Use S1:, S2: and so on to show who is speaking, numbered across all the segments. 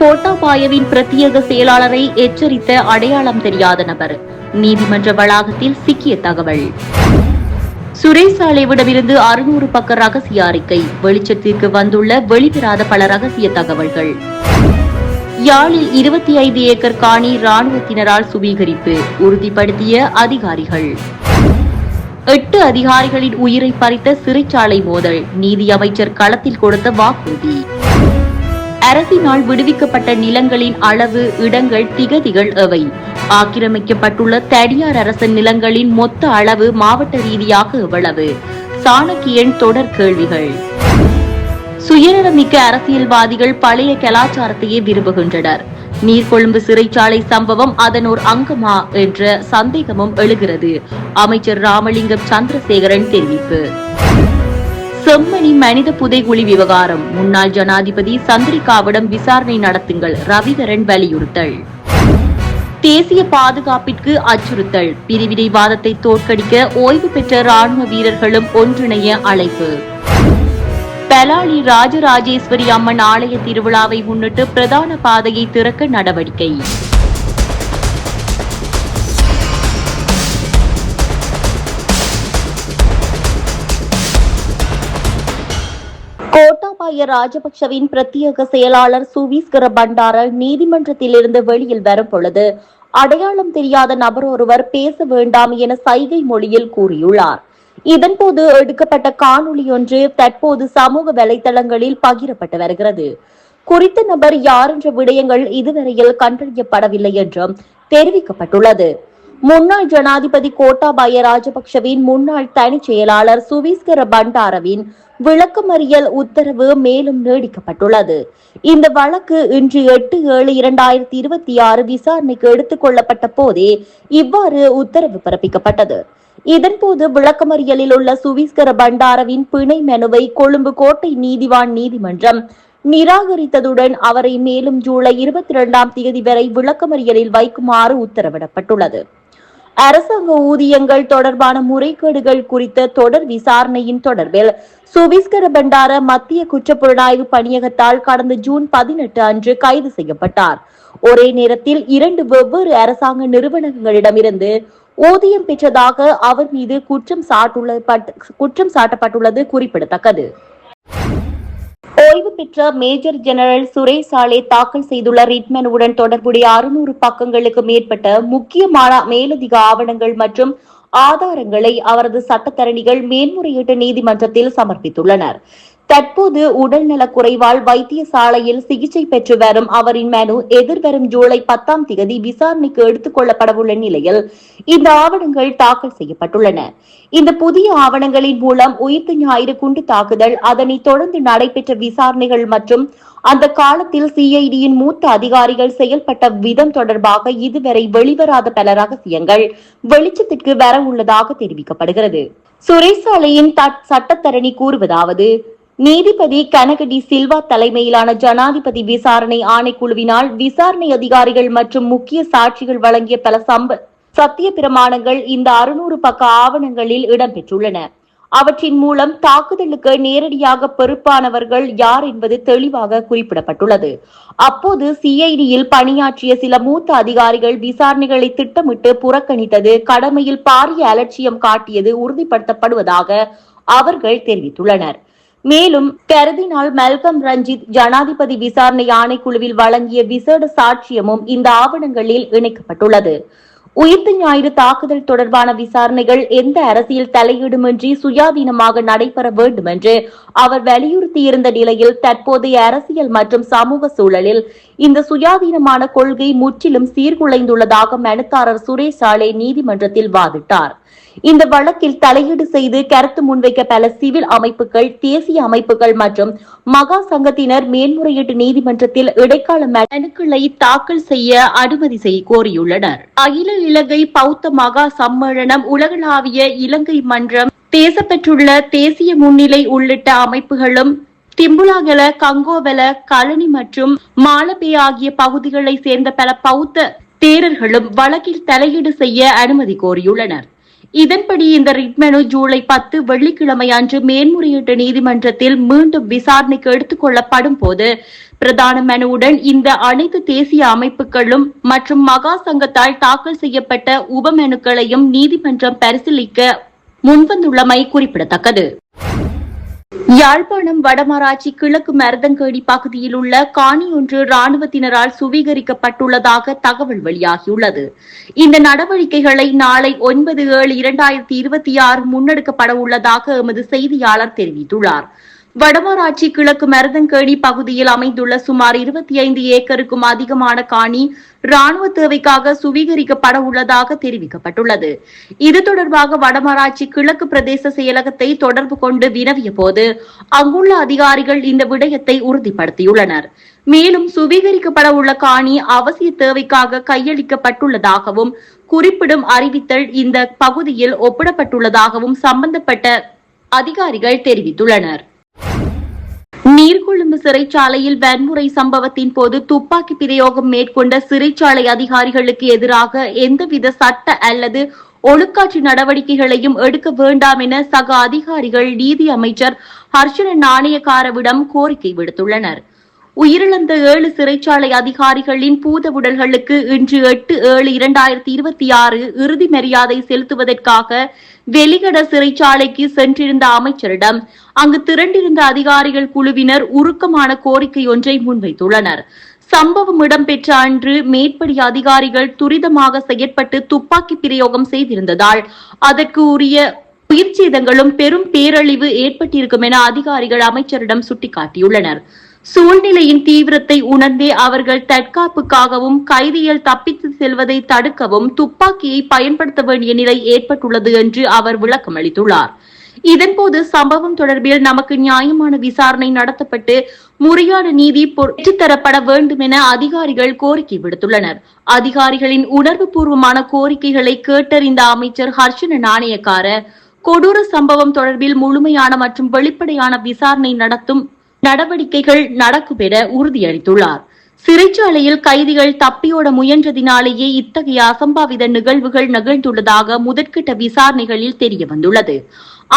S1: கோட்டாபாயவின் பிரத்யேக செயலாளரை எச்சரித்த அடையாளம் தெரியாத நபர் நீதிமன்ற வளாகத்தில் சிக்கிய தகவல். சுரேஷ் சாலைவிடமிருந்து 600 பக்க ரகசிய அறிக்கை வெளிச்சத்திற்கு வந்துள்ள வெளிவராத பல ரகசிய தகவல்கள். யாழில் 25 ஏக்கர் காணி ராணுவத்தினரால் சுவீகரிப்பு உறுதிப்படுத்திய அதிகாரிகள். 8 அதிகாரிகளின் உயிரை பறித்த சிறைச்சாலை மோதல் நீதி அமைச்சர் களத்தில் கொடுத்த வாக்குறுதி. அரசினால் விடுவிக்கப்பட்ட நிலங்களின் அளவு, இடங்கள், திகதிகள் எவை? ஆக்கிரமிக்கப்பட்டுள்ள தனியார் அரசு நிலங்களின் மொத்த அளவு மாவட்ட ரீதியாக எவ்வளவு? சாணக்கியன் தொடர் கேள்விகள். சுயநலமிக்க அரசியல்வாதிகள் பழைய கலாச்சாரத்தையே விரும்புகின்றனர். நீர்கொழும்பு சிறைச்சாலை சம்பவம் அதன் ஒரு அங்கமா என்ற சந்தேகமும் எழுகிறது. அமைச்சர் ராமலிங்கம் சந்திரசேகரன் தெரிவிப்பு. செம்மணி மனித புதைகுழி விவகாரம் முன்னாள் ஜனாதிபதி சந்திரிகாவிடம் விசாரணை நடத்துங்கள் ரவிகரன் வலியுறுத்தல். தேசிய பாதுகாப்பிற்கு அச்சுறுத்தல் பிரிவினைவாதத்தை தோற்கடிக்க ஓய்வு பெற்ற ராணுவ வீரர்களும் ஒன்றிணைய அழைப்பு. பலாலி ராஜராஜேஸ்வரி அம்மன் ஆலய திருவிழாவை முன்னிட்டு பிரதான பாதையை திறக்க நடவடிக்கை. கோட்டாபாய ராஜபக்சவின் பிரத்யேக செயலாளர் சுவீஸ்கர பண்டார நீதிமன்றத்திலிருந்து வெளியில் வரும் பொழுது அடையாளம் தெரியாத நபர் ஒருவர் பேச வேண்டாம் என சைகை மொழியில் கூறியுள்ளார். இதன்போது எடுக்கப்பட்ட காணொலி ஒன்று தற்போது சமூக வலைதளங்களில் பகிரப்பட்டு வருகிறது. குறித்த நபர் யார் என்ற விடயங்கள் இதுவரையில் கண்டறியப்படவில்லை என்றும் தெரிவிக்கப்பட்டுள்ளது. முன்னாள் ஜனாதிபதி கோட்டாபாய ராஜபக்சவின் முன்னாள் தனிச் செயலாளர் சுவீஸ்கர பண்டாரவின் விளக்கமறியல் உத்தரவு மேலும் நீடிக்கப்பட்டுள்ளது. இந்த வழக்கு இன்று 8/7/2026 விசாரணைக்கு எடுத்துக் கொள்ளப்பட்ட போதே இவ்வாறு உத்தரவு பிறப்பிக்கப்பட்டது. இதன்போது விளக்கமறியலில் உள்ள சுவீஸ்கர பண்டாரவின் பிணை மனுவை கொழும்பு கோட்டை நீதிவான் நீதிமன்றம் நிராகரித்ததுடன் அவரை மேலும் ஜூலை 22ஆம் தேதி வரை விளக்கமறியலில் வைக்குமாறு உத்தரவிடப்பட்டுள்ளது. அரசாங்க ஊதியங்கள் தொடர்பான முறைகேடுகள் குறித்த தொடர் விசாரணையின் தொடர்பில் சுவீஸ்கர பண்டார மத்திய குற்றப்புலனாய்வு பணியகத்தால் கடந்த ஜூன் 18 அன்று கைது செய்யப்பட்டார். ஒரே நேரத்தில் 2 வெவ்வேறு அரசாங்க நிறுவனங்களிடமிருந்து ஊதியம் பெற்றதாக அவர் மீது குற்றம் சாட்டப்பட்டுள்ளது குறிப்பிடத்தக்கது. ஓய்வு பெற்ற மேஜர் ஜெனரல் சுரேஷ் சாலே தாக்கல் செய்துள்ள ரிட் மனுவுடன் தொடர்புடைய 600 பக்கங்களுக்கு மேற்பட்ட முக்கியமான மேலதிக ஆவணங்கள் மற்றும் ஆதாரங்களை அவரது சட்டத்தரணிகள் மேன்முறையீட்டு நீதிமன்றத்தில் சமர்ப்பித்துள்ளனர். தற்போது உடல்நலக் குறைவால் வைத்தியசாலையில் சிகிச்சை பெற்று வரும் அவரின் மனு எதிர்வரும் ஜூலை 10ஆம் தேதி விசாரணைக்கு எடுத்துக் கொள்ளப்படவுள்ள நிலையில் இந்த ஆவணங்கள் தாக்கல் செய்யப்பட்டுள்ளன. இந்த புதிய ஆவணங்களின் மூலம் உயிர்த்த ஞாயிறு குண்டு தாக்குதல், அதனைத் தொடர்ந்து நடைபெற்ற விசாரணைகள் மற்றும் அந்த காலத்தில் சிஐடியின் மூத்த அதிகாரிகள் செயல்பட்ட விதம் தொடர்பாக இதுவரை வெளிவராத பல ரகசியங்கள் வெளிச்சத்திற்கு வர உள்ளதாக தெரிவிக்கப்படுகிறது. சுரேஷ் சாலையின் சட்டத்தரணி கூறுவதாவது: நீதிபதி கனகடி சில்வா தலைமையிலான ஜனாதிபதி விசாரணை ஆணைக்குழுவினால் விசாரணை அதிகாரிகள் மற்றும் முக்கிய சாட்சிகள் வழங்கிய பல சத்திய பிரமாணங்கள் இந்த 600 பக்க ஆவணங்களில் இடம்பெற்றுள்ளன. அவற்றின் மூலம் தாக்குதலுக்கு நேரடியாக பொறுப்பானவர்கள் யார் என்பது தெளிவாக குறிப்பிடப்பட்டுள்ளது. அப்போது சிஐடியில் பணியாற்றிய சில மூத்த அதிகாரிகள் விசாரணைகளை திட்டமிட்டு புறக்கணித்தது, கடமையில் பாரிய அலட்சியம் காட்டியது உறுதிப்படுத்தப்படுவதாக அவர்கள் தெரிவித்துள்ளனர். மேலும் கருதினால் மல்கம் ரஞ்சித் ஜனாதிபதி விசாரணை ஆணைக்குழுவில் வழங்கிய விசேட சாட்சியமும் இந்த ஆவணங்களில் இணைக்கப்பட்டுள்ளது. உயிர்த்த ஞாயிறு தாக்குதல் தொடர்பான விசாரணைகள் எந்த அரசியல் தலையீடுமின்றி சுயாதீனமாக நடைபெற வேண்டும் என்று அவர் வலியுறுத்தியிருந்த நிலையில் தற்போதைய அரசியல் மற்றும் சமூக சூழலில் இந்த சுயாதீனமான கொள்கை முற்றிலும் சீர்குலைந்துள்ளதாக மனுதாரர் சுரேஷ் சாலே நீதிமன்றத்தில் வாதிட்டார். இந்த வழக்கில் தலையீடு செய்து கருத்து முன்வைக்க பல சிவில் அமைப்புகள், தேசிய அமைப்புகள் மற்றும் மகா சங்கத்தினர் மேன்முறையீட்டு நீதிமன்றத்தில் இடைக்கால மனுக்களை தாக்கல் செய்ய அனுமதி கோரியுள்ளனர். அகில இலங்கை பௌத்த மகா சம்மேளனம், உலகளாவிய இலங்கை மன்றம், தேசப்பெற்றுள்ள தேசிய முன்னிலை உள்ளிட்ட அமைப்புகளும் திம்புலாகல, கங்கோவல, கலனி மற்றும் மாலபே ஆகிய பகுதிகளை சேர்ந்த பல பௌத்த தேரர்களும் வழக்கில் தலையீடு செய்ய அனுமதி கோரியுள்ளனர். இதன்படி இந்த ரிட் மனு ஜூலை 10 வெள்ளிக்கிழமை அன்று மேன்முறையீட்டு நீதிமன்றத்தில் மீண்டும் விசாரணைக்கு எடுத்துக் கொள்ளப்படும் போது பிரதான மனுவுடன் இந்த அனைத்து தேசிய அமைப்புகளும் மற்றும் மகா சங்கத்தால் தாக்கல் செய்யப்பட்ட உபமனுக்களையும் நீதிமன்றம் பரிசீலிக்க முன்வந்துள்ளமை குறிப்பிடத்தக்கது. யாழ்ப்பாணம் வடமராட்சி கிழக்கு மருதங்கேணி பகுதியில் உள்ள காணி ஒன்று ராணுவத்தினரால் சுவீகரிக்கப்பட்டுள்ளதாக தகவல் வெளியாகியுள்ளது. இந்த நடவடிக்கைகளை நாளை 9/7/2026 முன்னெடுக்கப்பட உள்ளதாக எமது செய்தியாளர் தெரிவித்துள்ளார். வடமராட்சி கிழக்கு மருதங்கேணி பகுதியில் அமைந்துள்ள சுமார் 25 ஏக்கருக்கும் அதிகமான காணி ராணுவ தேவைக்காக சுவீகரிக்கப்பட உள்ளதாக தெரிவிக்கப்பட்டுள்ளது. இது தொடர்பாக வடமராட்சி கிழக்கு பிரதேச செயலகத்தை தொடர்பு கொண்டு வினவிய போது அங்குள்ள அதிகாரிகள் இந்த விடயத்தை உறுதிப்படுத்தியுள்ளனர். மேலும் சுவீகரிக்கப்பட உள்ள காணி அவசிய தேவைக்காக கையளிக்கப்பட்டுள்ளதாகவும் குறிப்பிடும் அறிவித்தல் இந்த பகுதியில் ஒப்பிடப்பட்டுள்ளதாகவும் சம்பந்தப்பட்ட அதிகாரிகள் தெரிவித்துள்ளனர். நீர்கொழும்பு சிறைச்சாலையில் வன்முறை சம்பவத்தின் போது துப்பாக்கி பிரயோகம் மேற்கொண்ட சிறைச்சாலை அதிகாரிகளுக்கு எதிராக எந்தவித சட்ட அல்லது ஒழுக்காற்று நடவடிக்கைகளையும் எடுக்க வேண்டாம் என சக அதிகாரிகள் நீதி அமைச்சர் ஹர்ஷன நாணயக்காரவிடம் கோரிக்கை விடுத்துள்ளனர். உயிரிழந்த 7 சிறைச்சாலை அதிகாரிகளின் பூத உடல்களுக்கு இன்று 8/7/2026 இறுதி மரியாதை செலுத்துவதற்காக வெலிகட சிறைச்சாலைக்கு சென்றிருந்த அமைச்சரிடம் அங்கு திரண்டிருந்த அதிகாரிகள் குழுவினர் உருக்கமான கோரிக்கை ஒன்றை முன்வைத்துள்ளனர். சம்பவம் இடம்பெற்ற அன்று மேற்படி அதிகாரிகள் துரிதமாக செயற்பட்டு துப்பாக்கி பிரயோகம் செய்திருந்ததால் அதற்கு உரிய உயிர் சேதங்களும் பெரும் பேரழிவு ஏற்பட்டிருக்கும் என அதிகாரிகள் அமைச்சரிடம் சுட்டிக்காட்டியுள்ளனர். சூழ்நிலையின் தீவிரத்தை உணர்ந்தே அவர்கள் தற்காப்புக்காகவும் கைதிகள் தப்பித்து செல்வதை தடுக்கவும் துப்பாக்கியை பயன்படுத்த வேண்டிய நிலை ஏற்பட்டுள்ளது என்று அவர் விளக்கம் அளித்துள்ளார். இதன்போது சம்பவம் தொடர்பில் நமக்கு நியாயமான விசாரணை நடத்தப்பட்டு முறையான நீதி பெற்றுத்தரப்பட வேண்டும் என அதிகாரிகள் கோரிக்கை விடுத்துள்ளனர். அதிகாரிகளின் உணர்வு பூர்வமான கோரிக்கைகளை கேட்டறிந்த அமைச்சர் ஹர்ஷன நாணயக்கார கொடூர சம்பவம் தொடர்பில் முழுமையான மற்றும் வெளிப்படையான விசாரணை நடத்தும் நடவடிக்கைகள் நடக்கும் என உறுதியளித்துள்ளார். சிறைச்சாலையில் கைதிகள் தப்பியோட முயன்றதினாலேயே இத்தகைய அசம்பாவித நிகழ்வுகள் நிகழ்ந்துள்ளதாக முதற்கட்ட விசாரணைகளில் தெரியவந்துள்ளது.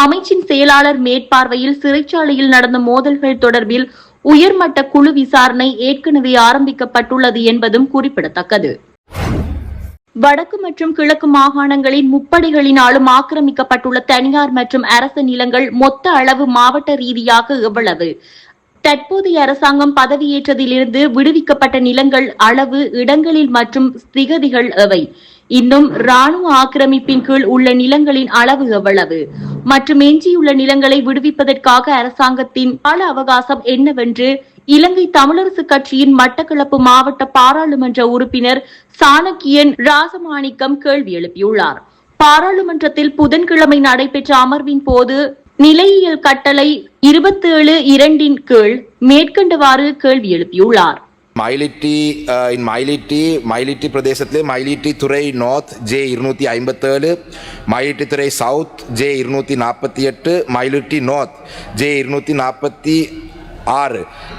S1: அமைச்சின் செயலாளர் மேற்பார்வையில் சிறைச்சாலையில் நடந்த மோதல்கள் தொடர்பில் உயர்மட்ட குழு விசாரணை ஏற்கனவே ஆரம்பிக்கப்பட்டுள்ளது என்பதும் குறிப்பிடத்தக்கது. வடக்கு மற்றும் கிழக்கு மாகாணங்களின் முப்படைகளினாலும் ஆக்கிரமிக்கப்பட்டுள்ள தனியார் மற்றும் அரசு நிலங்கள் மொத்த அளவு மாவட்ட ரீதியாக எவ்வளவு? தற்போதைய அரசாங்கம் பதவியேற்றதிலிருந்து விடுவிக்கப்பட்ட நிலங்கள் அளவு, இடங்களில் மற்றும் திகதிகள் எவை? இன்னும் ராணுவ ஆக்கிரமிப்பின் கீழ் உள்ள நிலங்களின் அளவு எவ்வளவு மற்றும் எஞ்சியுள்ள நிலங்களை விடுவிப்பதற்காக அரசாங்கத்தின் கால அவகாசம் என்னவென்று இலங்கை தமிழரசு கட்சியின் மட்டக்களப்பு மாவட்ட பாராளுமன்ற உறுப்பினர் சாணக்கியன் ராசமாணிக்கம் கேள்வி எழுப்பியுள்ளார். பாராளுமன்றத்தில் புதன்கிழமை நடைபெற்ற அமர்வின் போது நிலையியல் கட்டளை 27(2) கீழ் மேற்கண்டவாறு கேள்வி எழுப்பியுள்ளார்.
S2: මයිලිටි ප්‍රදේශத்திலே මයිලිටි துறை நார்த் J257, மயிலிட்டி துறை south J248, Mayiliddy north J246.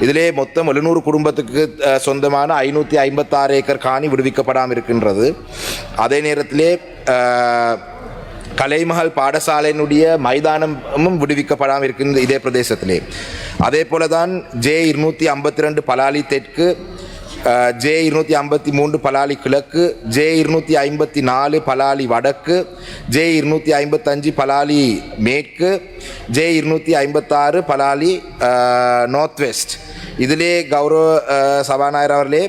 S2: இதிலே மொத்தம் 700 குடும்பத்துக்கு சொந்தமான 556 ஏக்கர் காணி விடுவிக்கப்படாமல் இருக்கின்றது. அதே நேரத்திலே கலைமஹல் பாடசாலையினுடைய மைதானமும் விடுவிக்கப்படாமல் இருக்கின்ற இதே பிரதேசத்திலே. அதே போலதான் J252 பலாலி தெற்கு, J253 பலாலி கிழக்கு, J254 பலாலி வடக்கு, J255 பலாலி மேற்கு, J256 பலாலி நார்த் வெஸ்ட். இதிலே கௌரவ சபாநாயகர் அவர்களே,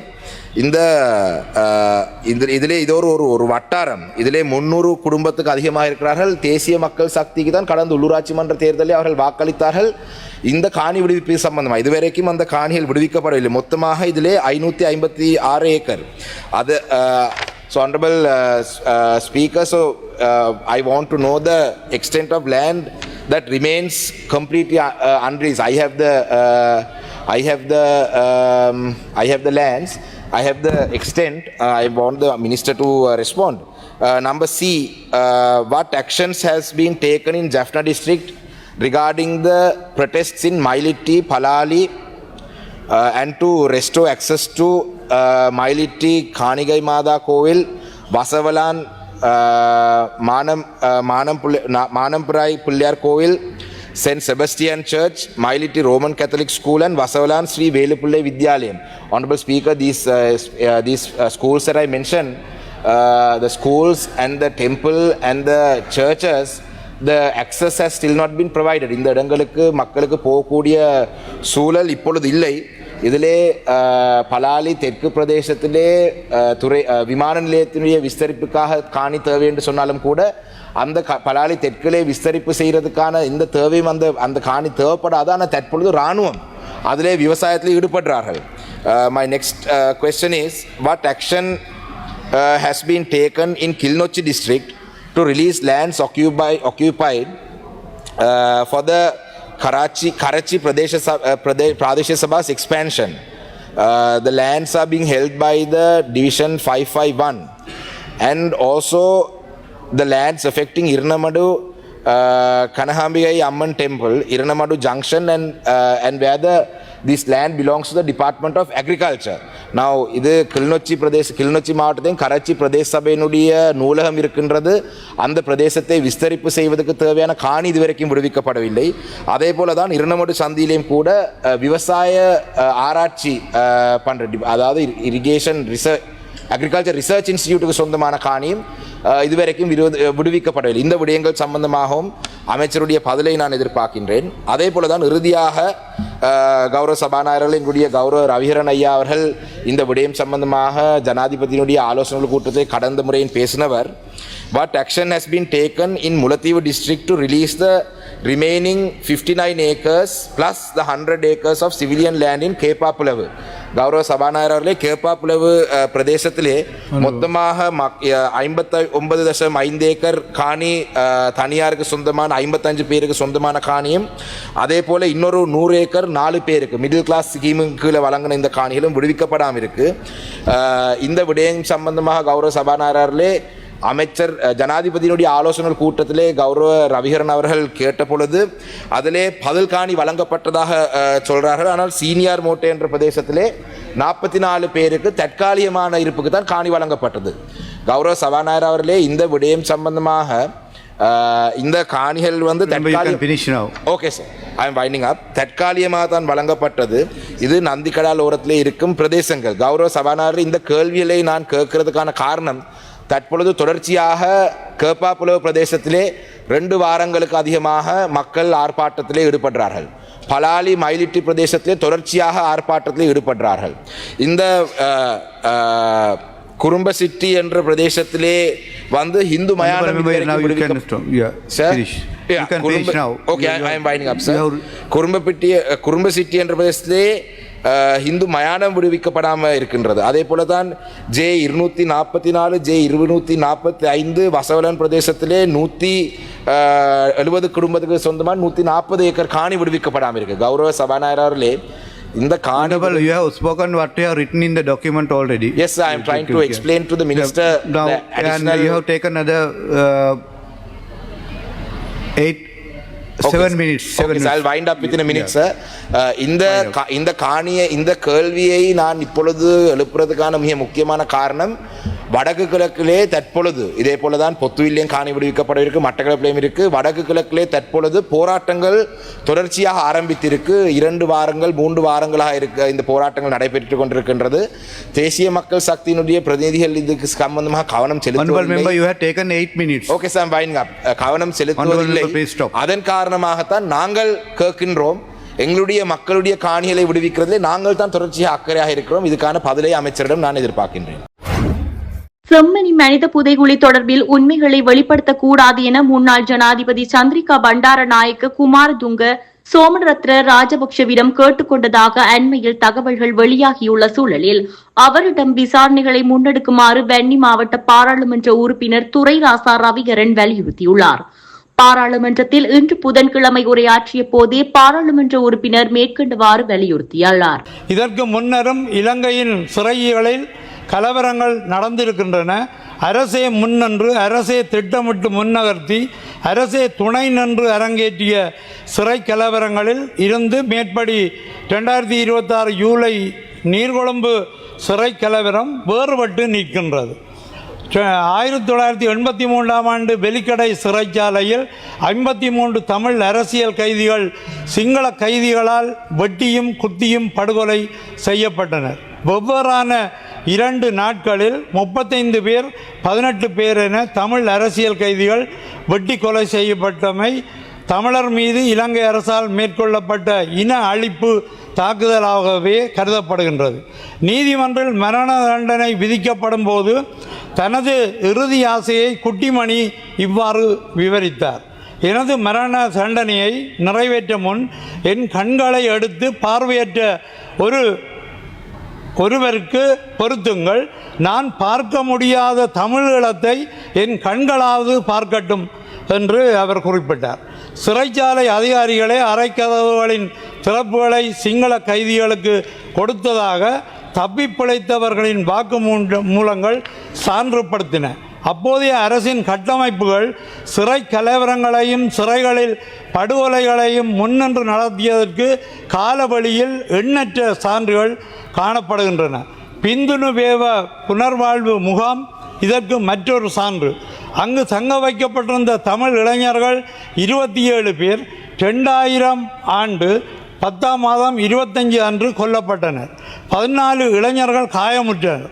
S2: இதிலே இது ஒரு வட்டாரம். இதிலே 300 குடும்பத்துக்கு அதிகமாக இருக்கிறார்கள். தேசிய மக்கள் சக்திக்கு தான் கடந்த உள்ளூராட்சி மன்ற தேர்தலில் அவர்கள் வாக்களித்தார்கள். இந்த காணி விடுவிப்பு சம்பந்தமாக இதுவரைக்கும் அந்த காணிகள் விடுவிக்கப்படவில்லை. மொத்தமாக இதிலே 556 ஏக்கர். அது So Honorable Speaker, so I want to know the extent of land that remains completely unreleased. I have the lands. I have the extent. I want the minister to respond. Number C, what actions has been taken in Jaffna district regarding the protests in Mailiti, Palali, and to restore access to Mailiti, Khanigai Mada Kovil, Vasavalan, Manampurai Pulyar Kovil, St. Sebastian Church, Mailiti Roman Catholic School and Vasavalan Sri Velupulle Vidyalayam. Honorable Speaker, these schools that I mentioned, the schools and the temple and the churches, the access has still not been provided. இந்த இடங்களுக்கு மக்களுக்கு போகக்கூடிய சூழல் இப்பொழுது இல்லை. இதிலே பலாலி தெற்கு பிரதேசத்திலே விமான நிலையத்தினுடைய விஸ்தரிப்புக்காக காணி தேவை என்று சொன்னாலும் கூட அந்த பலாலி தெற்கிலே விஸ்தரிப்பு செய்கிறதுக்கான இந்த தேவையும் அந்த காணி தேவைப்படாது. ஆனால் தற்பொழுது இராணுவம் அதிலே விவசாயத்தில் ஈடுபடுறார்கள். My next question is, what action has been taken in Kilnochchi district to release lands occupied for the Karachi Pradesh Sabha's expansion? The lands are being held by the Division 551 and also the lands affecting Iranamadu Kanahambigai Amman Temple, Iranamadu Junction and where this land belongs to the Department of Agriculture. Now, இது கிளிநொச்சி மாவட்டத்தையும் கராச்சி பிரதேச சபையினுடைய நூலகம் இருக்கின்றது. அந்த பிரதேசத்தை விஸ்தரிப்பு செய்வதற்கு தேவையான காணி இதுவரைக்கும் விடுவிக்கப்படவில்லை. அதே போல தான் இரணமடு சந்தியிலையும் கூட விவசாய ஆராய்ச்சி அதாவது இரிகேஷன் ரிசர்ச் அக்ரிகல்ச்சர் ரிசர்ச் இன்ஸ்டிடியூட்டுக்கு சொந்தமான காணியும் இதுவரைக்கும் விடுவிக்கப்படவில்லை. இந்த விடயங்கள் சம்பந்தமாகவும் அமைச்சருடைய பதிலை நான் எதிர்பார்க்கின்றேன். அதே போல தான் இறுதியாக கௌரவ சபாநாயகர்கள் எங்களுடைய கௌரவ ரவிகரன் ஐயா அவர்கள் இந்த விடயம் சம்பந்தமாக ஜனாதிபதியினுடைய ஆலோசனை கூட்டத்தை கடந்த முறையில் பேசினவர். What action has been taken in Mullaitivu district to release the remaining 59 acres plus the 100 acres of civilian land in Kepapulavu? கௌரவ சபாநாயகர்களே, கேப்பாப்புலவு பிரதேசத்திலே மொத்தமாக 59.5 ஏக்கர் காணி தனியாருக்கு சொந்தமான 55 பேருக்கு சொந்தமான காணியும் அதே போல இன்னொரு 100 ஏக்கர் 4 பேருக்கு மிடில் கிளாஸ் ஸ்கீமுக்கு வழங்கின இந்த காணிகளும் விடுவிக்கப்படாமல் இருக்கு. இந்த விடயம் சம்பந்தமாக கௌரவ சபாநாயகர்களே அமைச்சர் ஜனாதிபதியினுடைய ஆலோசனை கூட்டத்திலே கௌரவ ரவிகரன் அவர்கள் கேட்ட பொழுது அதிலே பதில் காணி வழங்கப்பட்டதாக சொல்றார்கள். ஆனால் சீனியர் மோட்டை என்ற பிரதேசத்திலே 44 பேருக்கு தற்காலிகமான இருப்புக்கு தான் காணி வழங்கப்பட்டது. கௌரவ சபாநாயகர் அவர்களே, இந்த விடயம் சம்பந்தமாக இந்த காணிகள் okay sir, I am winding அப். தற்காலிகமாக தான் வழங்கப்பட்டது. இது நந்திக்கடால் ஓரத்திலே இருக்கும் பிரதேசங்கள். கௌரவ சபாநாயகர், இந்த கேள்விகளை நான் கேட்கறதுக்கான காரணம், தற்பொழுது தொடர்ச்சியாக கேப்பாப்புலவு பிரதேசத்திலே 2 வாரங்களுக்கு அதிகமாக மக்கள் ஆர்ப்பாட்டத்திலே ஈடுபடுறார்கள். பலாலி மயிலிட்டி பிரதேசத்திலே தொடர்ச்சியாக ஆர்ப்பாட்டத்திலே ஈடுபடுறார்கள். இந்த குறும்பசிட்டி என்ற பிரதேசத்திலே வந்து இந்து மயானம் குறும்பசிட்டி என்ற பிரதேசத்திலே இந்து மயானம் விடுவிக்கப்படாமல் இருக்கின்றது. அதே போல தான் J244 J245 வசவலன் பிரதேசத்திலே 170 குடும்பத்துக்கு சொந்தமான 140 ஏக்கர் காணி விடுவிக்கப்படாமல் இருக்கு. கௌரவ சபாநாயகர்களே, இந்த காணி
S3: you have spoken what you have written in the document already.
S2: Yes, I am trying to explain to the minister.
S3: Now, and you have taken another 7 minutes.
S2: Okay, so I'll wind up within a minute, sir. இந்த காணியை, இந்த கேள்வியை நான் இப்பொழுது எழுப்புறதுக்கான மிக முக்கியமான காரணம், வடக்கு கிழக்கிலே தற்பொழுது இதே போலதான் பொத்துவில்லையும் காணி விடுவிக்கப்பட இருக்கு, மட்டக்களப்பிலையும் இருக்கு. வடக்கு கிழக்கிலே தற்பொழுது போராட்டங்கள் தொடர்ச்சியாக ஆரம்பித்திருக்கு. 2 வாரங்கள் 3 வாரங்களாக இருக்கு இந்த போராட்டங்கள் நடைபெற்றுக் கொண்டிருக்கின்றது. தேசிய மக்கள் சக்தியினுடைய பிரதிநிதிகள் இதுக்கு சம்பந்தமாக கவனம் செலுத்துவதில்லை. ஓகே சார், கவனம் செலுத்துவதில்லை. அதன் காரணமாகத்தான் நாங்கள் கேட்கின்றோம், எங்களுடைய மக்களுடைய காணிகளை விடுவிக்கிறதிலே நாங்கள் தான் தொடர்ச்சியாக அக்கறையாக இருக்கிறோம். இதுக்கான பதிலை அமைச்சரிடம் நான் எதிர்பார்க்கின்றேன்.
S1: செம்மணி மனித புதைகுழி தொடர்பில் உண்மைகளை வெளிப்படுத்தக்கூடாது என முன்னாள் ஜனாதிபதி சந்திரிகா பண்டாரநாயக்க குமாரதுங்க சோமரத்ன ராஜபக்ஷவிடம் கேட்டுக்கொண்டதாக அண்மையில் தகவல்கள் வெளியாகியுள்ள சூழலில் அவரிடம் விசாரணைகளை முன்னெடுக்குமாறு வன்னி மாவட்ட பாராளுமன்ற உறுப்பினர் துரைராசா ரவிகரன் வலியுறுத்தியுள்ளார். பாராளுமன்றத்தில் இன்று புதன்கிழமை உரையாற்றிய போதே பாராளுமன்ற உறுப்பினர் மேற்கண்டவாறு வலியுறுத்தியுள்ளார்.
S4: இதற்கு முன்னரும் இலங்கையின் சிறைகளில் கலவரங்கள் நடந்திருக்கின்றன. அரசே முன்னின்று, அரசே திட்டமிட்டு முன்னகர்த்தி, அரசே துணை நின்று அரங்கேற்றிய சிறை கலவரங்களில் இருந்து மேற்படி 2026 ஜூலை நீர்கொழும்பு சிறை கலவரம் வேறுபட்டு நிற்கின்றது. 1983ஆம் ஆண்டு வெலிக்கடை சிறைச்சாலையில் 53 தமிழ் அரசியல் கைதிகள் சிங்கள கைதிகளால் வெட்டியும் குத்தியும் படுகொலை செய்யப்பட்டனர். வெவ்வேறான 2 நாட்களில் 35 பேர் 18 பேர் என தமிழ் அரசியல் கைதிகள் வெட்டி கொலை செய்யப்பட்டமை தமிழர் மீது இலங்கை அரசால் மேற்கொள்ளப்பட்ட இன அழிப்பு தாக்குதலாகவே கருதப்படுகின்றது. நீதிமன்றில் மரண தண்டனை விதிக்கப்படும் போது தனது இறுதி ஆசையை குட்டிமணி இவ்வாறு விவரித்தார். எனது மரண தண்டனையை நிறைவேற்ற முன் என் கண்களை எடுத்து பார்வையற்ற ஒருவருக்கு பொருத்துங்கள். நான் பார்க்க முடியாத தமிழீழத்தை என் கண்களாவது பார்க்கட்டும் என்று அவர் குறிப்பிட்டார். சிறைச்சாலை அதிகாரிகளே அறைக்கதவுகளின் திறப்புகளை சிங்கள கைதிகளுக்கு கொடுத்ததாக தப்பி பிழைத்தவர்களின் வாக்குமூலங்கள் சான்றுபடுத்தின. அப்போதைய அரசின் கட்டமைப்புகள் சிறை கலவரங்களையும் சிறைகளில் படுகொலைகளையும் முன்னின்று நடத்தியதற்கு காலவழியில் எண்ணற்ற சான்றுகள் காணப்படுகின்றன. பிந்துனுவேவ புனர்வாழ்வு முகாம் இதற்கு மற்றொரு சான்று. அங்கு தங்க வைக்கப்பட்டிருந்த தமிழ் இளைஞர்கள் 27 பேர் 2000 ஆண்டு 10ஆம் மாதம் 25 அன்று கொல்லப்பட்டனர். 14 இளைஞர்கள் காயமுற்றனர்.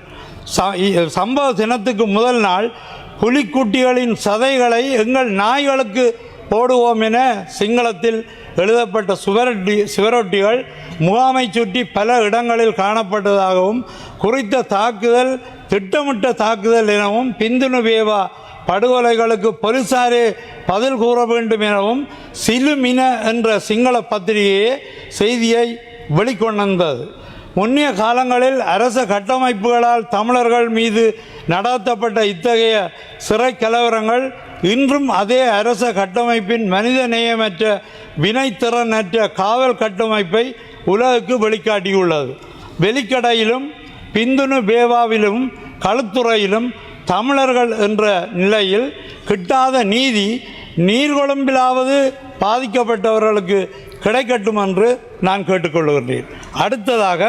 S4: சம்பவ தினத்துக்கு முதல் நாள் புலிக்குட்டிகளின் சதைகளை எங்கள் நாய்களுக்கு போடுவோம் என சிங்களத்தில் எழுதப்பட்ட சுவரொட்டிகள் முகாமை சுற்றி பல இடங்களில் காணப்பட்டதாகவும் குறித்த தாக்குதல் திட்டமிட்ட தாக்குதல் எனவும் பிந்துனுவேவா படுகொலைகளுக்கு போலீசாரே பதில் கூற வேண்டும் எனவும் சிலுமின என்ற சிங்கள பத்திரிகையே செய்தியை வெளிக்கொணர்ந்தது. முன்னைய காலங்களில் அரச கட்டமைப்புகளால் தமிழர்கள் மீது நடத்தப்பட்ட இத்தகைய சிறை கலவரங்கள் இன்றும் அதே அரச கட்டமைப்பின் மனித நேயமற்ற வினைத்திறனற்ற காவல் கட்டமைப்பை உலகுக்கு வெளிக்காட்டியுள்ளது. வெலிக்கடையிலும் பிந்துனுவேவாவிலும் களுத்துறையிலும் தமிழர்கள் என்ற நிலையில் கிட்டாத நீதி நீர்கொழும்பிலாவது பாதிக்கப்பட்டவர்களுக்கு கிடைக்கட்டும் என்று நான் கேட்டுக்கொள்கின்றேன். அடுத்ததாக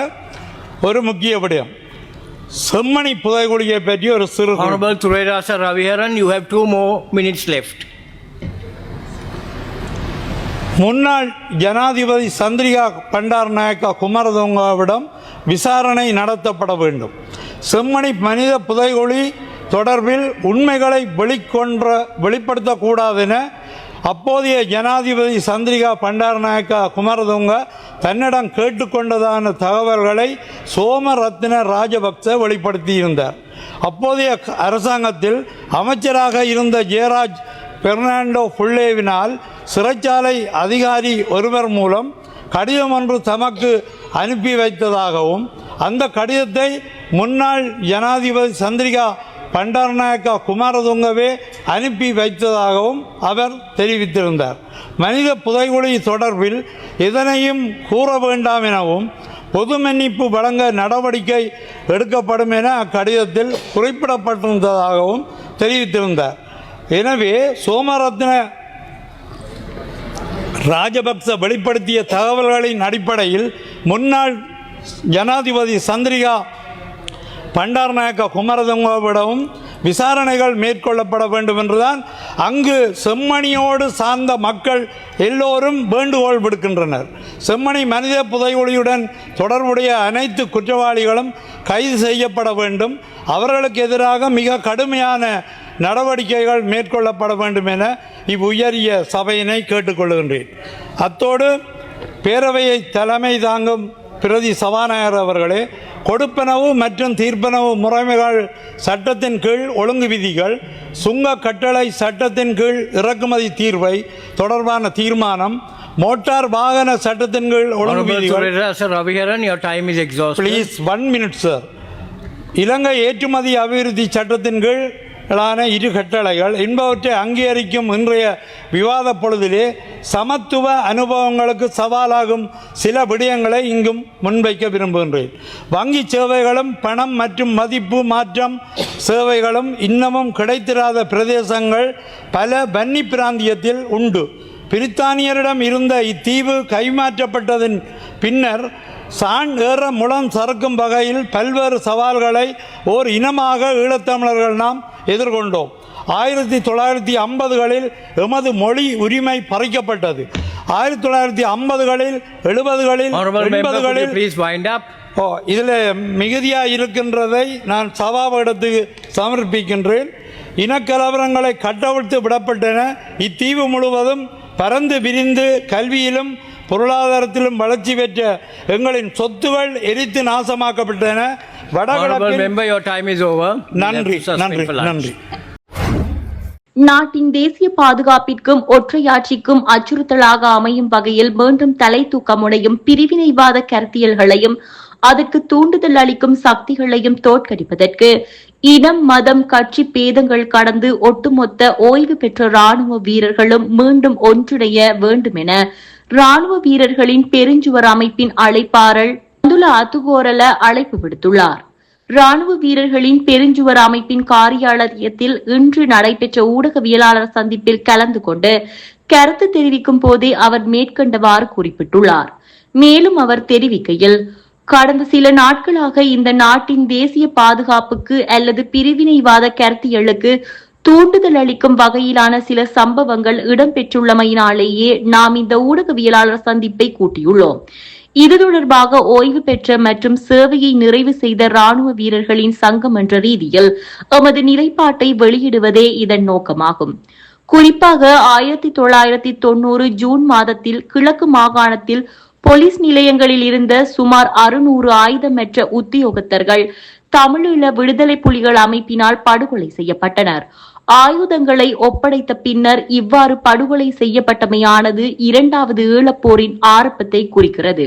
S4: ஒரு முக்கிய விடயம், செம்மணி புதைகுழியை பற்றி ஒரு சிறு.
S5: Honorable Thurerasa Raviharan, you have 2 more minutes left.
S4: முன்னாள் ஜனாதிபதி சந்திரிகா பண்டாரநாயக்கா குமாரதுங்கவிடம் விசாரணை நடத்தப்பட வேண்டும். செம்மணி மனித புதைகுழி தொடர்பில் உண்மைகளை வெளிப்படுத்தக்கூடாது என அப்போதைய ஜனாதிபதி சந்திரிகா பண்டாரநாயக்கா குமாரதுங்க தன்னிடம் கேட்டுக்கொண்டதான தகவல்களை சோமரத்ன ராஜபக்ச வெளிப்படுத்தியிருந்தார். அப்போதைய அரசாங்கத்தில் அமைச்சராக இருந்த ஜெயராஜ் பெர்னாண்டோ புள்ளேவினால் சிறைச்சாலை அதிகாரி ஒருவர் மூலம் கடிதம் ஒன்று தமக்கு அனுப்பி வைத்ததாகவும் அந்த கடிதத்தை முன்னாள் ஜனாதிபதி சந்திரிகா பண்டாரநாயக்கா குமாரதுங்கவே அனுப்பி வைத்ததாகவும் அவர் தெரிவித்திருந்தார். மனித புதைகுழி தொடர்பில் எதனையும் கூற வேண்டாம் எனவும் பொது மன்னிப்பு வழங்க நடவடிக்கை எடுக்கப்படும் என அக்கடிதத்தில் குறிப்பிடப்பட்டிருந்ததாகவும் தெரிவித்திருந்தார். எனவே சோமரத்ன ராஜபக்ச வெளிப்படுத்திய தகவல்களின் அடிப்படையில் முன்னாள் ஜனாதிபதி சந்திரிகா பண்டாரநாயக்கா குமாரதுங்கவிடமும் விசாரணைகள் மேற்கொள்ளப்பட வேண்டும் என்றுதான் அங்கு செம்மணியோடு சார்ந்த மக்கள் எல்லோரும் வேண்டுகோள் விடுக்கின்றனர். செம்மணி மனித புதைகுழியுடன் தொடர்புடைய அனைத்து குற்றவாளிகளும் கைது செய்யப்பட வேண்டும். அவர்களுக்கு எதிராக மிக கடுமையான நடவடிக்கைகள் மேற்கொள்ளப்பட வேண்டும் என இவ்வுயரிய சபையினை கேட்டுக்கொள்கின்றேன். அத்தோடு பேரவையை தலைமை தாங்கும் பிரதி சபாநாயகர் அவர்களே, கொடுப்பனவு மற்றும் தீர்ப்பனவு முறைமைகள் சட்டத்தின் கீழ் ஒழுங்கு விதிகள், சுங்க கட்டளை சட்டத்தின் கீழ் இறக்குமதி தீர்வை தொடர்பான தீர்மானம், மோட்டார் வாகன சட்டத்தின் கீழ் ஒழுங்கு விதிகள். Please 1 minute sir. இலங்கை ஏற்றுமதி அபிவிருத்தி சட்டத்தின் கீழ் இரு கட்டளைகள் என்பவற்றை அங்கீகரிக்கும் இன்றைய விவாத பொழுதிலே சமத்துவ அனுபவங்களுக்கு சவாலாகும் சில விடயங்களை இங்கும் முன்வைக்க விரும்புகின்றேன். வங்கி சேவைகளும் பணம் மற்றும் மதிப்பு மாற்றம் சேவைகளும் இன்னமும் கிடைத்திராத பிரதேசங்கள் பல வன்னி பிராந்தியத்தில் உண்டு. பிரித்தானியரிடம் இருந்த இத்தீவு கைமாற்றப்பட்டதன் பின்னர் சான் ஏற முளம் சறுக்கும் வகையில் பல்வேறு சவால்களை ஓர் இனமாக ஈழத்தமிழர்கள் நாம் எதிர்கொண்டோம். 1950களில் எமது மொழி உரிமை பறிக்கப்பட்டது. 1950களில் 70களில் 80களில் இதில் மிகுதியாக இருக்கின்றதை நான் சபாவிடத்துக்கு சமர்ப்பிக்கின்றேன். இனக்கலவரங்களை கட்டவிழ்த்து விடப்பட்டன. இத்தீவு முழுவதும் பரந்து விரிந்து கல்வியிலும் பொருளாதாரத்திலும் வளர்ச்சி பெற்ற எங்களின் சொத்துகள் எரித்து நாசமாக்கப்பட்டன. வடகிழக்கில் நன்றி நன்றி நன்றி.
S1: நாட்டின் தேசிய பாதுகாப்பிற்கும் ஒற்றையாட்சிக்கும் அச்சுறுத்தலாக அமையும் வகையில் மீண்டும் தலை தூக்க முனையும் பிரிவினைவாத கருத்தியல்களையும் அதற்கு தூண்டுதல் அளிக்கும் சக்திகளையும் தோற்கடிப்பதற்கு இனம், மதம், கட்சி பேதங்கள் கடந்து ஒட்டுமொத்த ஓய்வு பெற்ற ராணுவ வீரர்களும் மீண்டும் ஒன்றிணைய வேண்டும் என ராணுவ வீரர்களின் பெருஞ்சுவர் அமைப்பின் அழைப்பாளர் அந்துல அத்துகோரல அழைப்பு விடுத்துள்ளார். ராணுவ வீரர்களின் பெருஞ்சுவர் அமைப்பின் காரியாலயத்தில் இன்று நடைபெற்ற ஊடகவியலாளர் சந்திப்பில் கலந்து கொண்டு கருத்து தெரிவிக்கும் போதே அவர் மேற்கண்டவாறு குறிப்பிட்டுள்ளார். மேலும் அவர் தெரிவிக்கையில், கடந்த சில நாட்களாக இந்த நாட்டின் தேசிய பாதுகாப்புக்கு அல்லது பிரிவினைவாத கருத்தியலுக்கு தூண்டுதல் அளிக்கும் வகையிலான சில சம்பவங்கள் இடம்பெற்றுள்ளமையினாலேயே நாம் இந்த ஊடகவியலாளர் சந்திப்பை கூட்டியுள்ளோம். இது தொடர்பாக ஓய்வு பெற்ற மற்றும் சேவையை நிறைவு செய்த ராணுவ வீரர்களின் சங்கம் என்ற ரீதியில் எமது நிலைப்பாட்டை வெளியிடுவதே இதன் நோக்கமாகும். குறிப்பாக 1990 ஜூன் மாதத்தில் கிழக்கு மாகாணத்தில் போலீஸ் நிலையங்களில் இருந்த சுமார் 600 ஆயுதமற்ற உத்தியோகத்தர்கள் தமிழீழ விடுதலை புலிகள் அமைப்பினால் படுகொலை செய்யப்பட்டனர். ஆயுதங்களை ஒப்படைத்த பின்னர் இவ்வாறு படுகொலை செய்யப்பட்டமையானது இரண்டாவது ஈழப்போரின் ஆரம்பத்தை குறிக்கிறது.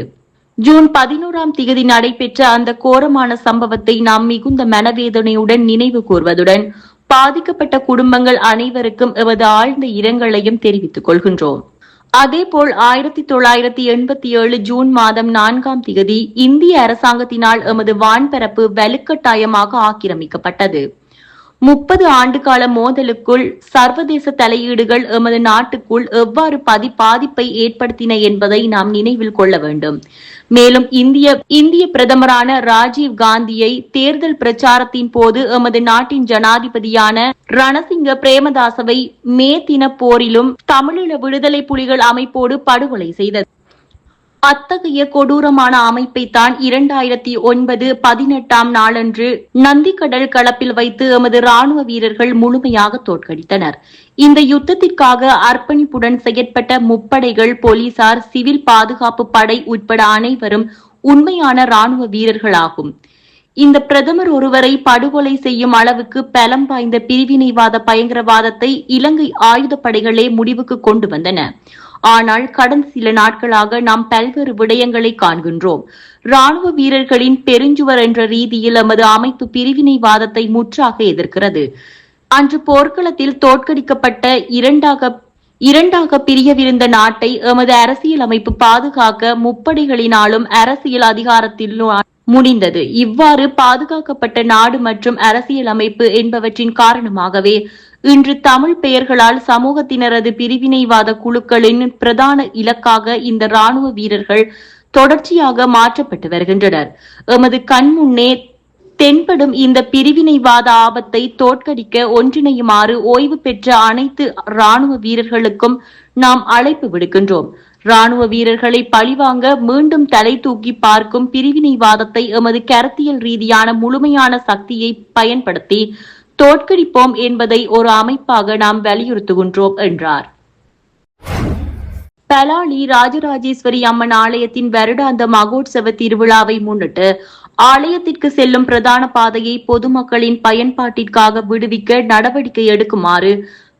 S1: ஜூன் 11ஆம் தேதி நடைபெற்ற அந்த கோரமான சம்பவத்தை நாம் மிகுந்த மனவேதனையுடன் நினைவு கூர்வதுடன் பாதிக்கப்பட்ட குடும்பங்கள் அனைவருக்கும் எமது ஆழ்ந்த இரங்கலையும் தெரிவித்துக் கொள்கின்றோம். அதேபோல் 1987 ஜூன் மாதம் 4ஆம் தேதி இந்திய அரசாங்கத்தினால் எமது வான்பரப்பு வலுக்கட்டாயமாக ஆக்கிரமிக்கப்பட்டது. 30 ஆண்டுகால மோதலுக்குள் சர்வதேச தலையீடுகள் எமது நாட்டுக்குள் எவ்வாறு பாதிப்பை ஏற்படுத்தின என்பதை நாம் நினைவில் கொள்ள வேண்டும். மேலும் இந்திய பிரதமரான ராஜீவ் காந்தியை தேர்தல் பிரச்சாரத்தின் போது எமது நாட்டின் ஜனாதிபதியான ரணசிங்க பிரேமதாசவை மே தின போரிலும் தமிழீழ விடுதலை புலிகள் அமைப்போடு படுகொலை செய்தது. அத்தகைய கொடூரமான அமைப்பைத்தான் 2009 18ஆம் நாளன்று நந்திக்கடல் களப்பில் வைத்து எமது ராணுவ வீரர்கள் முழுமையாக தோற்கடித்தனர். இந்த யுத்தத்திற்காக அர்ப்பணிப்புடன் செயற்பட்ட முப்படைகள், போலீசார், சிவில் பாதுகாப்பு படை உட்பட அனைவரும் உண்மையான ராணுவ வீரர்களாகும். இந்த பிரதமர் ஒருவரை படுகொலை செய்யும் அளவுக்கு பலம் வாய்ந்த பிரிவினைவாத பயங்கரவாதத்தை இலங்கை ஆயுதப்படைகளே முடிவுக்கு கொண்டு வந்தன. ஆனால் கடந்த சில நாட்களாக நாம் பல்வேறு விடயங்களை காண்கின்றோம். ராணுவ வீரர்களின் பெருஞ்சுவர் என்ற ரீதியில் எமது அமைப்பு பிரிவினைவாதத்தை முற்றாக எதிர்க்கிறது. அன்று போர்க்களத்தில் தோற்கடிக்கப்பட்ட இரண்டாக பிரியவிருந்த நாட்டை எமது அரசியல் அமைப்பு பாதுகாக்க முப்படைகளினாலும் அரசியல் அதிகாரத்தில் முடிந்தது. இவ்வாறு பாதுகாக்கப்பட்ட நாடு மற்றும் அரசியல் அமைப்பு என்பவற்றின் காரணமாகவே இன்று தமிழ் பெயர்களால் சமூகத்தினரது பிரிவினைவாத குழுக்களின் பிரதான இலக்காக இந்த ராணுவ வீரர்கள் தொடர்ச்சியாக மாற்றப்பட்டு வருகின்றனர். எமது கண்முன்னே தென்படும் இந்த பிரிவினைவாத ஆபத்தை தோற்கடிக்க ஒன்றிணையுமாறு ஓய்வு பெற்ற அனைத்து ராணுவ வீரர்களுக்கும் நாம் அழைப்பு விடுக்கின்றோம். ராணுவ வீரர்களை பழிவாங்க மீண்டும் தலை தூக்கி பார்க்கும் பிரிவினைவாதத்தை எமது கருத்தியல் ரீதியான முழுமையான சக்தியை பயன்படுத்தி தோற்கடிப்போம் என்பதை ஒரு அமைப்பாக நாம் வலியுறுத்துகின்றோம் என்றார். பலாலி ராஜராஜேஸ்வரி அம்மன் ஆலயத்தின் வருடாந்த மகோற்சவ திருவிழாவை முன்னிட்டு ஆலயத்திற்கு செல்லும் பிரதான பாதையை பொதுமக்களின் பயன்பாட்டிற்காக விடுவிக்க நடவடிக்கை எடுக்குமாறு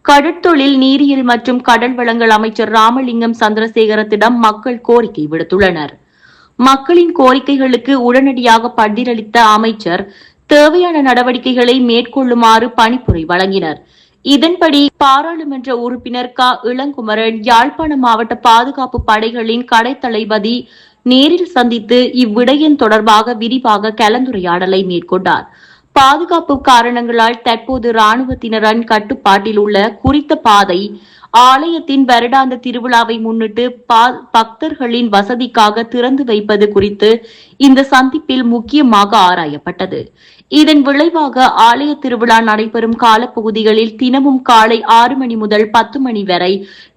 S1: கடற்தொழில், நீரியல் மற்றும் கடல் வளங்கள் அமைச்சர் ராமலிங்கம் சந்திரசேகரத்திடம் மக்கள் கோரிக்கை விடுத்துள்ளனர். மக்களின் கோரிக்கைகளுக்கு உடனடியாக பதிலளித்த அமைச்சர் தேவையான நடவடிக்கைகளை மேற்கொள்ளுமாறு பணிப்புரை வழங்கினர். இதன்படி பாராளுமன்ற உறுப்பினர் க. இளங்குமரன் யாழ்ப்பாண மாவட்ட பாதுகாப்பு படைகளின் கடைத்தளபதி நேரில் சந்தித்து இவ்விடயம் தொடர்பாக விரிவாக கலந்துரையாடலை மேற்கொண்டார். பாதுகாப்பு காரணங்களால் தற்போது ராணுவத்தினரின் கட்டுப்பாட்டில் உள்ள குறித்த பாதை ஆலயத்தின் வருடாந்த திருவிழாவை முன்னிட்டு பக்தர்களின் வசதிக்காக திறந்து வைப்பது குறித்து இந்த சந்திப்பில் முக்கியமாக ஆராயப்பட்டது. இதன் விளைவாக ஆலய திருவிழா நடைபெறும் காலப்பகுதிகளில் தினமும் காலை 6 மணி முதல் 10 மணி வரை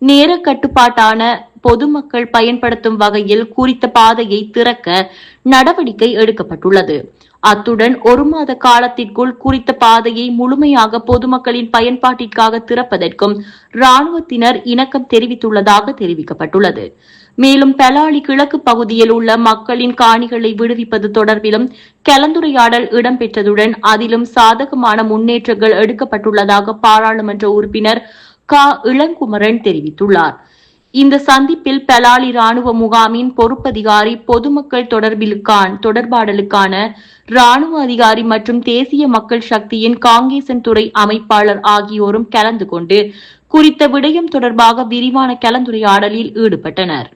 S1: நேர கட்டுப்பாட்டான பொதுமக்கள் பயன்படுத்தும் வகையில் குறித்த பாதையை திறக்க நடவடிக்கை எடுக்கப்பட்டுள்ளது. அத்துடன் 1 மாத காலத்திற்குள் குறித்த பாதையை முழுமையாக பொதுமக்களின் பயன்பாட்டிற்காக திறப்பதற்கும் ராணுவத்தினர் இணக்கம் தெரிவித்துள்ளதாக தெரிவிக்கப்பட்டுள்ளது. மேலும் பெலாலி கிழக்கு பகுதியில் உள்ள மக்களின் காணிகளை விடுவிப்பது தொடர்பிலும் கலந்துரையாடல் இடம்பெற்றதுடன் அதிலும் சாதகமான முன்னேற்றங்கள் எடுக்கப்பட்டுள்ளதாக பாராளுமன்ற உறுப்பினர் க. இளங்குமரன் தெரிவித்துள்ளார். இந்த சந்திப்பில் பெலாலி ராணுவ முகாமின் பொறுப்பதிகாரி, பொதுமக்கள் தொடர்பாடலுக்கான ராணுவ அதிகாரி மற்றும் தேசிய மக்கள் சக்தியின் காங்கேசன் துறை அமைப்பாளர் ஆகியோரும் கலந்து கொண்டு குறித்த விடயம் தொடர்பாக விரிவான கலந்துரையாடலில் ஈடுபட்டனர்.